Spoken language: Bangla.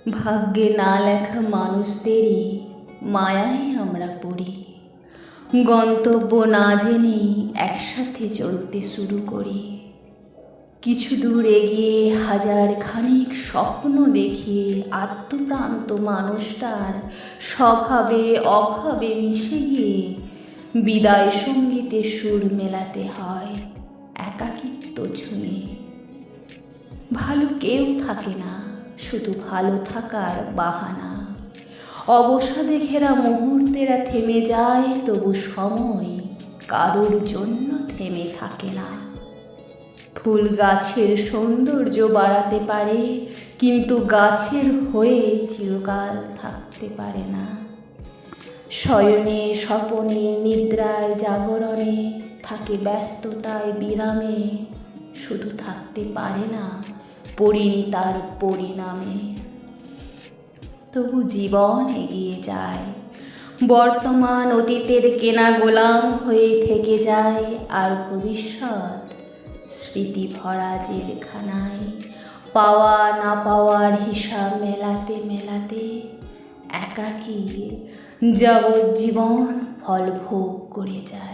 ভাগ্যে না লেখা মানুষদেরই মায়ায় আমরা পড়ি, গন্তব্য না জেনেই একসাথে চলতে শুরু করি। কিছু দূর এগিয়ে হাজার খানিক স্বপ্ন দেখিয়ে আত্মপ্রান্ত মানুষটার স্বভাবে অভাবে মিশে গিয়ে বিদায় সঙ্গীতে সুর মেলাতে হয় একাকিত্ব ছুঁয়ে। ভালো কেউ থাকে না, শুধু ভালো থাকার বাহানা। অবসাদে ঘেরা মুহূর্তেরা থেমে যায়, তবু সময় কারোর জন্য থেমে থাকে না। ফুল গাছের সৌন্দর্য বাড়াতে পারে, কিন্তু গাছের হয়ে চিরকাল থাকতে পারে না। শয়নে স্বপনে নিদ্রায় জাগরণে থাকে ব্যস্ততায় বিরামে, শুধু থাকতে পারে না পরিণীতার পরিণামে। তবু জীবন এগিয়ে যায়, বর্তমান অতীতের কেনা গোলাম হয়ে থেকে যায়, আর ভবিষ্যৎ স্মৃতি ভরা জেলখানায় পাওয়া না পাওয়ার হিসাব মেলাতে মেলাতে একাকী যাবজ্জীবন ফল ভোগ করে যায়।